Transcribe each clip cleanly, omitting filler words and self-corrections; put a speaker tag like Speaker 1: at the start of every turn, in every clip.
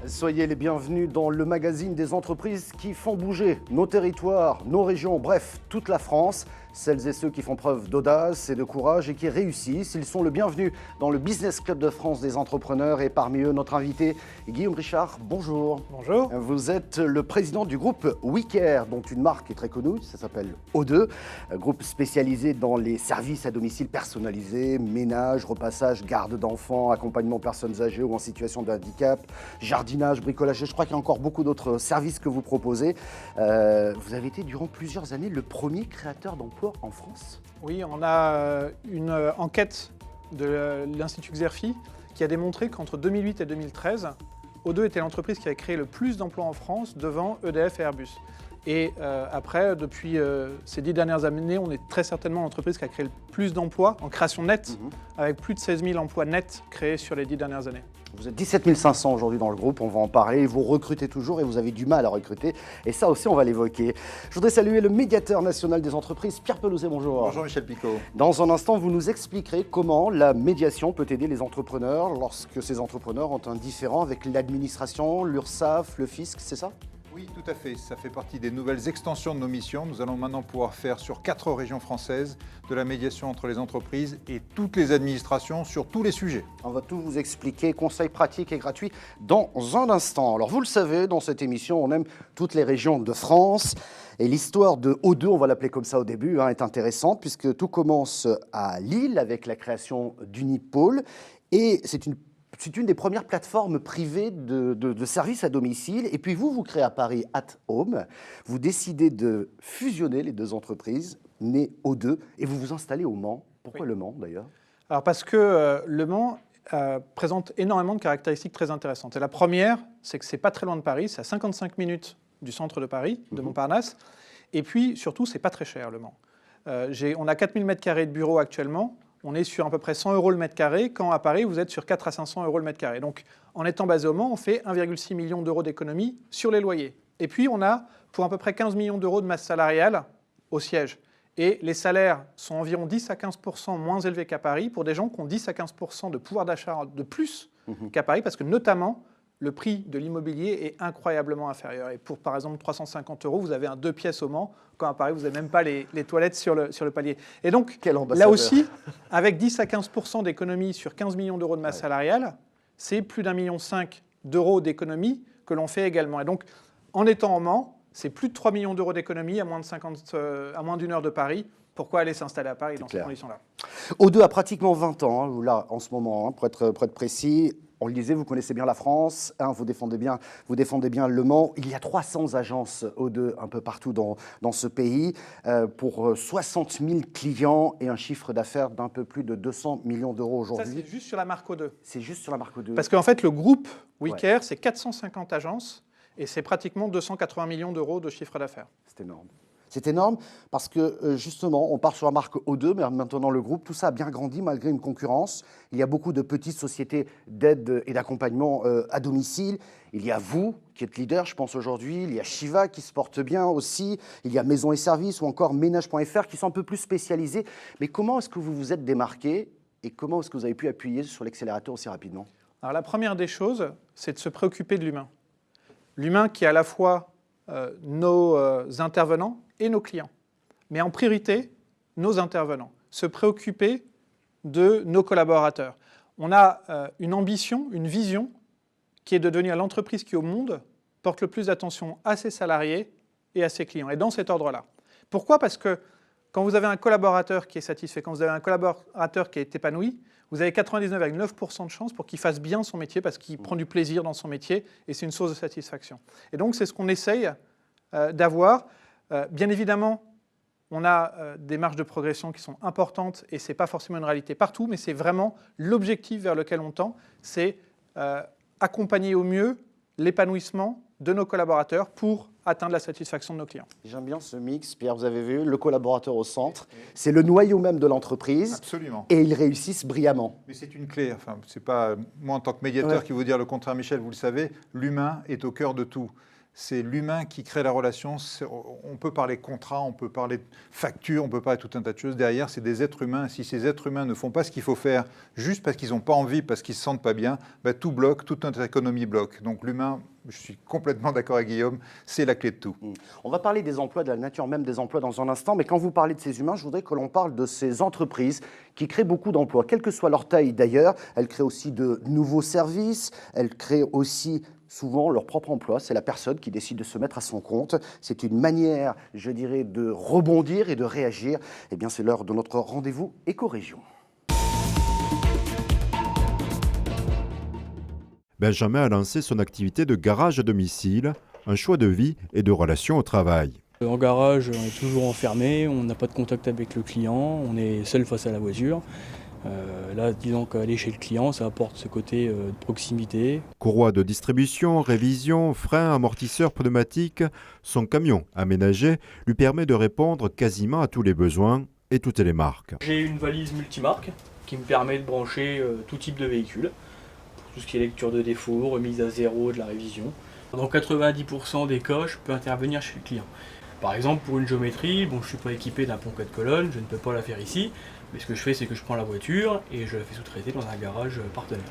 Speaker 1: Soyez les bienvenus dans le magazine des entreprises qui font bouger nos territoires, nos régions, bref, toute la France. Celles et ceux qui font preuve d'audace et de courage et qui réussissent, ils sont le bienvenu dans le Business Club de France des entrepreneurs et parmi eux notre invité Guillaume Richard. Bonjour.
Speaker 2: Bonjour.
Speaker 1: Vous êtes le président du groupe WeCare, dont une marque est très connue, ça s'appelle O2, un groupe spécialisé dans les services à domicile personnalisés, ménage, repassage, garde d'enfants, accompagnement de personnes âgées ou en situation de handicap, jardinage, bricolage. Je crois qu'il y a encore beaucoup d'autres services que vous proposez. Vous avez été durant plusieurs années le premier créateur d'emplois en France.
Speaker 2: Oui, on a une enquête de l'Institut Xerfi qui a démontré qu'entre 2008 et 2013, O2 était l'entreprise qui avait créé le plus d'emplois en France devant EDF et Airbus. Et après, depuis ces 10 dernières années, on est très certainement l'entreprise qui a créé le plus d'emplois en création nette, avec plus de 16 000 emplois nets créés sur les 10 dernières années.
Speaker 1: Vous êtes 17 500 aujourd'hui dans le groupe, on va en parler. Vous recrutez toujours et vous avez du mal à recruter. Et ça aussi, on va l'évoquer. Je voudrais saluer le médiateur national des entreprises, Pierre Pelouzet, bonjour.
Speaker 3: Bonjour Michel Picot.
Speaker 1: Dans un instant, vous nous expliquerez comment la médiation peut aider les entrepreneurs lorsque ces entrepreneurs ont un différend avec l'administration, l'URSSAF, le fisc, c'est ça ?
Speaker 3: Oui, tout à fait. Ça fait partie des nouvelles extensions de nos missions. Nous allons maintenant pouvoir faire sur 4 régions françaises de la médiation entre les entreprises et toutes les administrations sur tous les sujets.
Speaker 1: On va tout vous expliquer, conseils pratiques et gratuits dans un instant. Alors vous le savez, dans cette émission, on aime toutes les régions de France. Et l'histoire de O2, on va l'appeler comme ça au début, est intéressante puisque tout commence à Lille avec la création d'Unipôle. Et c'est une des premières plateformes privées de services à domicile. Et puis vous créez à Paris At Home. Vous décidez de fusionner les deux entreprises, nées O2, et vous vous installez au Mans. Pourquoi le Mans d'ailleurs ?
Speaker 2: Alors parce que le Mans présente énormément de caractéristiques très intéressantes. Et la première, c'est que c'est pas très loin de Paris, c'est à 55 minutes du centre de Paris, de Montparnasse. Et puis surtout, c'est pas très cher le Mans. On a 4000 m² de bureaux actuellement. On est sur à peu près 100 € le mètre carré, quand à Paris, vous êtes sur 4 à 500 € le mètre carré. Donc, en étant basé au Mans, on fait 1,6 million d'euros d'économie sur les loyers. Et puis, on a pour à peu près 15 millions d'euros de masse salariale au siège. Et les salaires sont environ 10 à 15% moins élevés qu'à Paris pour des gens qui ont 10 à 15% de pouvoir d'achat de plus qu'à Paris, parce que notamment, le prix de l'immobilier est incroyablement inférieur. Et pour, par exemple, 350 €, vous avez un 2 pièces au Mans, quand à Paris, vous n'avez même pas les toilettes sur le palier. Et donc, là aussi, avec 10 à 15% d'économie sur 15 millions d'euros de masse salariale, c'est plus d'1,5 million d'euros d'économie que l'on fait également. Et donc, en étant au Mans, c'est plus de 3 millions d'euros d'économie à moins d'une heure de Paris. Pourquoi aller s'installer à Paris dans ces conditions-là ?
Speaker 1: O2 a pratiquement 20 ans, là, en ce moment, pour être précis. On le disait, vous connaissez bien la France, vous défendez bien Le Mans. Il y a 300 agences O2 un peu partout dans ce pays pour 60 000 clients et un chiffre d'affaires d'un peu plus de 200 millions d'euros aujourd'hui.
Speaker 2: Ça, c'est juste sur la marque O2.
Speaker 1: C'est juste sur la marque O2.
Speaker 2: Parce qu'en fait, le groupe WeCare, c'est 450 agences et c'est pratiquement 280 millions d'euros de chiffre d'affaires.
Speaker 1: C'est énorme. C'est énorme parce que justement, on part sur la marque O2, mais maintenant le groupe, tout ça a bien grandi malgré une concurrence. Il y a beaucoup de petites sociétés d'aide et d'accompagnement à domicile. Il y a vous qui êtes leader, je pense aujourd'hui. Il y a Shiva qui se porte bien aussi. Il y a Maison et Services ou encore Ménage.fr qui sont un peu plus spécialisés. Mais comment est-ce que vous vous êtes démarqué et comment est-ce que vous avez pu appuyer sur l'accélérateur aussi rapidement ?
Speaker 2: Alors la première des choses, c'est de se préoccuper de l'humain. L'humain qui est à la fois nos intervenants et nos clients. Mais en priorité, nos intervenants. Se préoccuper de nos collaborateurs. On a une ambition, une vision qui est de devenir l'entreprise qui, au monde, porte le plus d'attention à ses salariés et à ses clients. Et dans cet ordre-là. Pourquoi ? Parce que quand vous avez un collaborateur qui est satisfait, quand vous avez un collaborateur qui est épanoui, vous avez 99,9% de chances pour qu'il fasse bien son métier parce qu'il prend du plaisir dans son métier et c'est une source de satisfaction. Et donc, c'est ce qu'on essaye d'avoir. Bien évidemment, on a des marges de progression qui sont importantes et ce n'est pas forcément une réalité partout, mais c'est vraiment l'objectif vers lequel on tend, c'est accompagner au mieux l'épanouissement de nos collaborateurs pour atteindre la satisfaction de nos clients.
Speaker 1: J'aime bien ce mix, Pierre, vous avez vu, le collaborateur au centre, c'est le noyau même de l'entreprise.
Speaker 3: Absolument.
Speaker 1: Et ils réussissent brillamment.
Speaker 3: Mais c'est une clé, enfin, c'est pas moi en tant que médiateur qui vous dire le contraire, Michel, vous le savez, l'humain est au cœur de tout. c'est l'humain qui crée la relation. On peut parler contrat, on peut parler facture, on peut parler tout un tas de choses. Derrière, c'est des êtres humains. Si ces êtres humains ne font pas ce qu'il faut faire juste parce qu'ils n'ont pas envie, parce qu'ils ne se sentent pas bien, tout bloque, toute notre économie bloque. Donc l'humain, je suis complètement d'accord avec Guillaume, c'est la clé de tout.
Speaker 1: On va parler des emplois, de la nature même des emplois dans un instant, mais quand vous parlez de ces humains, je voudrais que l'on parle de ces entreprises qui créent beaucoup d'emplois, quelle que soit leur taille d'ailleurs. Elles créent aussi de nouveaux services, elles créent aussi souvent leur propre emploi. C'est la personne qui décide de se mettre à son compte. C'est une manière, je dirais, de rebondir et de réagir. Eh bien, c'est l'heure de notre rendez-vous Éco-Région.
Speaker 4: Benjamin a lancé son activité de garage à domicile, un choix de vie et de relation au travail.
Speaker 5: En garage, on est toujours enfermé, on n'a pas de contact avec le client, on est seul face à la voiture. Là, disons qu'aller chez le client, ça apporte ce côté de proximité.
Speaker 4: Courroie de distribution, révision, freins, amortisseurs, pneumatiques, son camion aménagé lui permet de répondre quasiment à tous les besoins et toutes les marques.
Speaker 5: J'ai une valise multimarque qui me permet de brancher tout type de véhicule. Pour tout ce qui est lecture de défaut, remise à zéro, de la révision. Dans 90% des cas, je peux intervenir chez le client. Par exemple, pour une géométrie, je ne suis pas équipé d'un pont 4 colonnes, je ne peux pas la faire ici. Mais ce que je fais, c'est que je prends la voiture et je la fais sous-traiter dans un garage partenaire.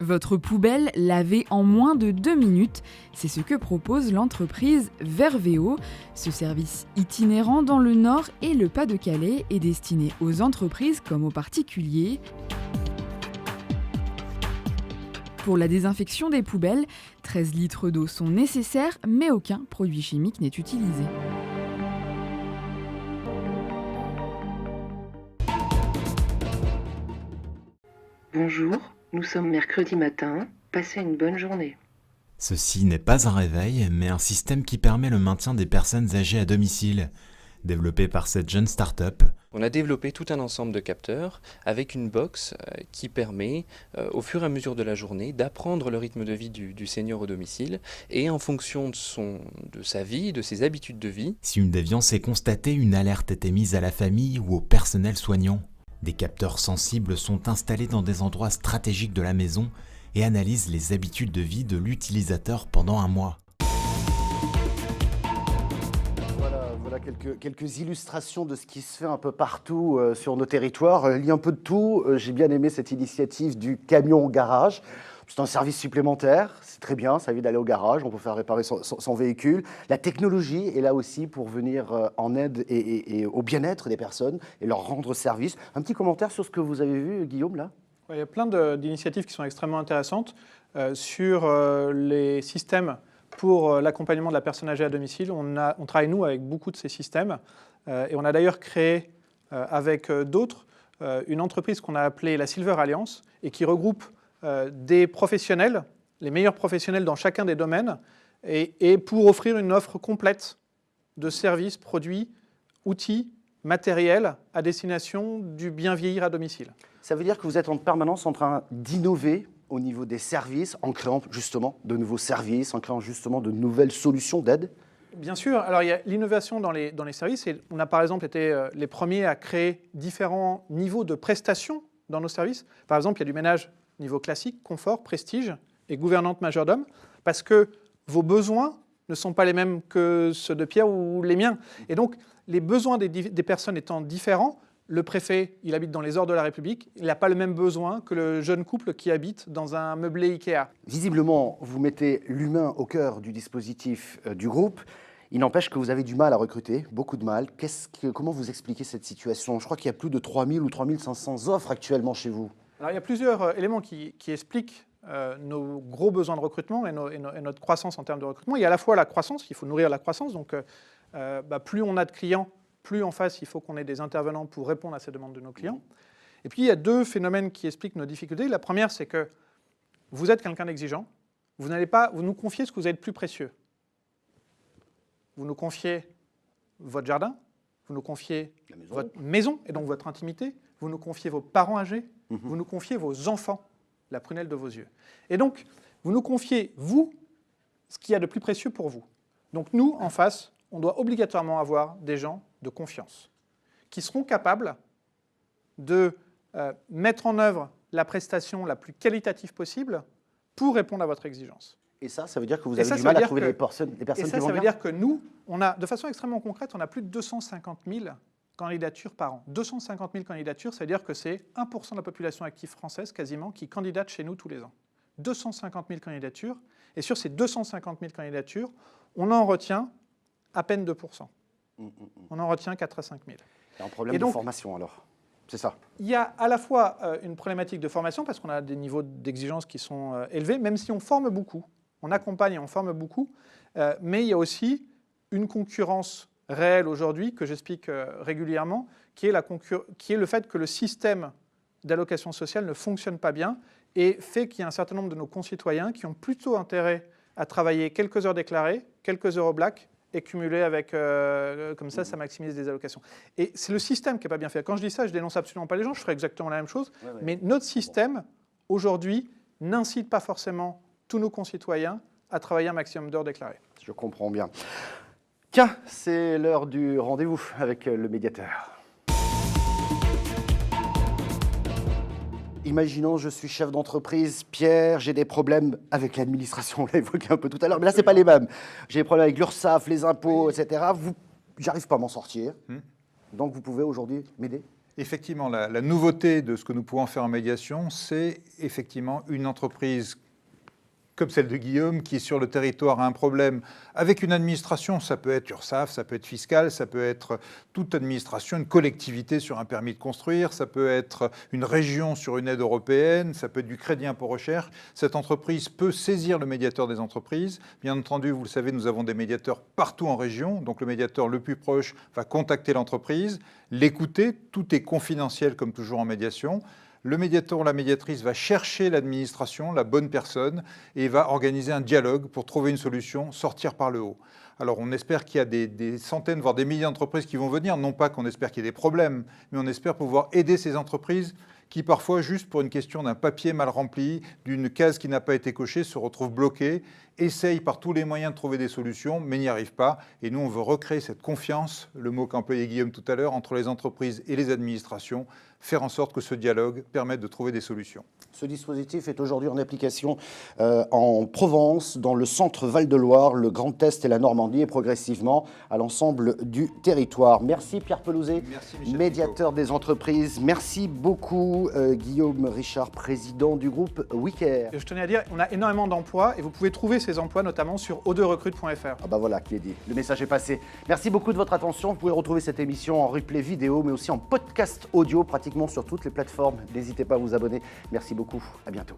Speaker 6: Votre poubelle lavée en moins de 2 minutes, c'est ce que propose l'entreprise Vervéo. Ce service itinérant dans le Nord et le Pas-de-Calais est destiné aux entreprises comme aux particuliers. Pour la désinfection des poubelles, 13 litres d'eau sont nécessaires, mais aucun produit chimique n'est utilisé.
Speaker 7: Bonjour, nous sommes mercredi matin, passez une bonne journée.
Speaker 8: Ceci n'est pas un réveil, mais un système qui permet le maintien des personnes âgées à domicile. Développé par cette jeune start-up,
Speaker 9: on a développé tout un ensemble de capteurs avec une box qui permet, au fur et à mesure de la journée, d'apprendre le rythme de vie du senior au domicile et en fonction de sa vie, de ses habitudes de vie.
Speaker 8: Si une déviance est constatée, une alerte est émise à la famille ou au personnel soignant. Des capteurs sensibles sont installés dans des endroits stratégiques de la maison et analysent les habitudes de vie de l'utilisateur pendant un mois.
Speaker 1: Voilà quelques illustrations de ce qui se fait un peu partout sur nos territoires. Il y a un peu de tout. J'ai bien aimé cette initiative du camion garage. C'est un service supplémentaire, c'est très bien, ça évite d'aller au garage, on peut faire réparer son véhicule. La technologie est là aussi pour venir en aide et au bien-être des personnes et leur rendre service. Un petit commentaire sur ce que vous avez vu, Guillaume, là ?
Speaker 2: Il y a plein d'initiatives qui sont extrêmement intéressantes sur les systèmes pour l'accompagnement de la personne âgée à domicile. On travaille, nous, avec beaucoup de ces systèmes et on a d'ailleurs créé avec d'autres une entreprise qu'on a appelée la Silver Alliance et qui regroupe des professionnels, les meilleurs professionnels dans chacun des domaines, et pour offrir une offre complète de services, produits, outils, matériels à destination du bien vieillir à domicile.
Speaker 1: Ça veut dire que vous êtes en permanence en train d'innover au niveau des services, en créant justement de nouveaux services, en créant justement de nouvelles solutions d'aide ?
Speaker 2: Bien sûr. Alors, il y a l'innovation dans les services. Et on a par exemple été les premiers à créer différents niveaux de prestations dans nos services. Par exemple, il y a du ménage niveau classique, confort, prestige et gouvernante majordome, parce que vos besoins ne sont pas les mêmes que ceux de Pierre ou les miens. Et donc, les besoins des personnes étant différents, le préfet, il habite dans les Ors de la République, il n'a pas le même besoin que le jeune couple qui habite dans un meublé Ikea.
Speaker 1: Visiblement, vous mettez l'humain au cœur du dispositif du groupe. Il n'empêche que vous avez du mal à recruter, beaucoup de mal. Comment vous expliquez cette situation ? Je crois qu'il y a plus de 3000 ou 3500 offres actuellement chez vous. Alors,
Speaker 2: il y a plusieurs éléments qui expliquent nos gros besoins de recrutement et notre croissance en termes de recrutement. Il y a à la fois la croissance, il faut nourrir la croissance. Donc, plus on a de clients, plus en face, il faut qu'on ait des intervenants pour répondre à ces demandes de nos clients. Et puis, il y a deux phénomènes qui expliquent nos difficultés. La première, c'est que vous êtes quelqu'un d'exigeant. Vous nous confiez ce que vous avez de plus précieux. Vous nous confiez votre jardin, vous nous confiez votre maison, et donc votre intimité, vous nous confiez vos parents âgés, vous nous confiez vos enfants, la prunelle de vos yeux. Et donc, vous nous confiez, vous, ce qu'il y a de plus précieux pour vous. Donc nous, en face, on doit obligatoirement avoir des gens de confiance qui seront capables de mettre en œuvre la prestation la plus qualitative possible pour répondre à votre exigence.
Speaker 1: Et ça veut dire que vous
Speaker 2: Et
Speaker 1: avez
Speaker 2: ça,
Speaker 1: du
Speaker 2: ça
Speaker 1: mal
Speaker 2: veut
Speaker 1: à
Speaker 2: dire
Speaker 1: trouver
Speaker 2: que-
Speaker 1: les personnes
Speaker 2: Et
Speaker 1: qui
Speaker 2: ça
Speaker 1: vont
Speaker 2: veut
Speaker 1: bien.
Speaker 2: dire que nous, on a, de façon extrêmement concrète, on a plus de 250 000 candidatures par an. 250 000 candidatures, ça veut dire que c'est 1% de la population active française quasiment qui candidate chez nous tous les ans. 250 000 candidatures. Et sur ces 250 000 candidatures, on en retient à peine 2%. On en retient 4 à 5 000.
Speaker 1: Il y a un problème
Speaker 2: Et donc-
Speaker 1: de formation alors. C'est ça.
Speaker 2: Il y a à la fois une problématique de formation, parce qu'on a des niveaux d'exigence qui sont élevés, même si on forme beaucoup, on accompagne et on forme beaucoup, mais il y a aussi une concurrence réelle aujourd'hui, que j'explique régulièrement, qui est le fait que le système d'allocation sociale ne fonctionne pas bien et fait qu'il y a un certain nombre de nos concitoyens qui ont plutôt intérêt à travailler quelques heures déclarées, quelques heures au black, et cumuler avec, comme ça maximise les allocations. Et c'est le système qui n'est pas bien fait. Quand je dis ça, je dénonce absolument pas les gens, je ferai exactement la même chose, mais notre système, aujourd'hui, n'incite pas forcément tous nos concitoyens à travailler un maximum d'heures déclarées.
Speaker 1: Je comprends bien. Tiens, c'est l'heure du rendez-vous avec le médiateur. Imaginons, je suis chef d'entreprise, Pierre, j'ai des problèmes avec l'administration, on l'a évoqué un peu tout à l'heure, mais là, ce n'est pas les mêmes. J'ai des problèmes avec l'URSSAF, les impôts, etc. J'arrive pas à m'en sortir. Donc, vous pouvez aujourd'hui m'aider ?
Speaker 3: Effectivement, la nouveauté de ce que nous pouvons faire en médiation, c'est effectivement une entreprise comme celle de Guillaume, qui sur le territoire a un problème avec une administration, ça peut être URSSAF, ça peut être fiscal, ça peut être toute administration, une collectivité sur un permis de construire, ça peut être une région sur une aide européenne, ça peut être du crédit impôt recherche. Cette entreprise peut saisir le médiateur des entreprises. Bien entendu, vous le savez, nous avons des médiateurs partout en région, donc le médiateur le plus proche va contacter l'entreprise, l'écouter, tout est confidentiel comme toujours en médiation. Le médiateur ou la médiatrice va chercher l'administration, la bonne personne, et va organiser un dialogue pour trouver une solution, sortir par le haut. Alors on espère qu'il y a des centaines, voire des milliers d'entreprises qui vont venir, non pas qu'on espère qu'il y ait des problèmes, mais on espère pouvoir aider ces entreprises qui parfois, juste pour une question d'un papier mal rempli, d'une case qui n'a pas été cochée, se retrouvent bloquées, essayent par tous les moyens de trouver des solutions, mais n'y arrivent pas. Et nous, on veut recréer cette confiance, le mot qu'a employé Guillaume tout à l'heure, entre les entreprises et les administrations, faire en sorte que ce dialogue permette de trouver des solutions.
Speaker 1: Ce dispositif est aujourd'hui en application en Provence, dans le centre Val-de-Loire, le Grand Est et la Normandie, et progressivement à l'ensemble du territoire. Merci Pierre Pelouzet, médiateur des entreprises. Merci beaucoup Guillaume Richard, président du groupe WeCare.
Speaker 2: Et je tenais à dire, on a énormément d'emplois et vous pouvez trouver ces emplois notamment sur o2recrute.fr.
Speaker 1: Ah bah voilà qui est dit, le message est passé. Merci beaucoup de votre attention. Vous pouvez retrouver cette émission en replay vidéo, mais aussi en podcast audio, pratiquement sur toutes les plateformes. N'hésitez pas à vous abonner. Merci beaucoup, à bientôt.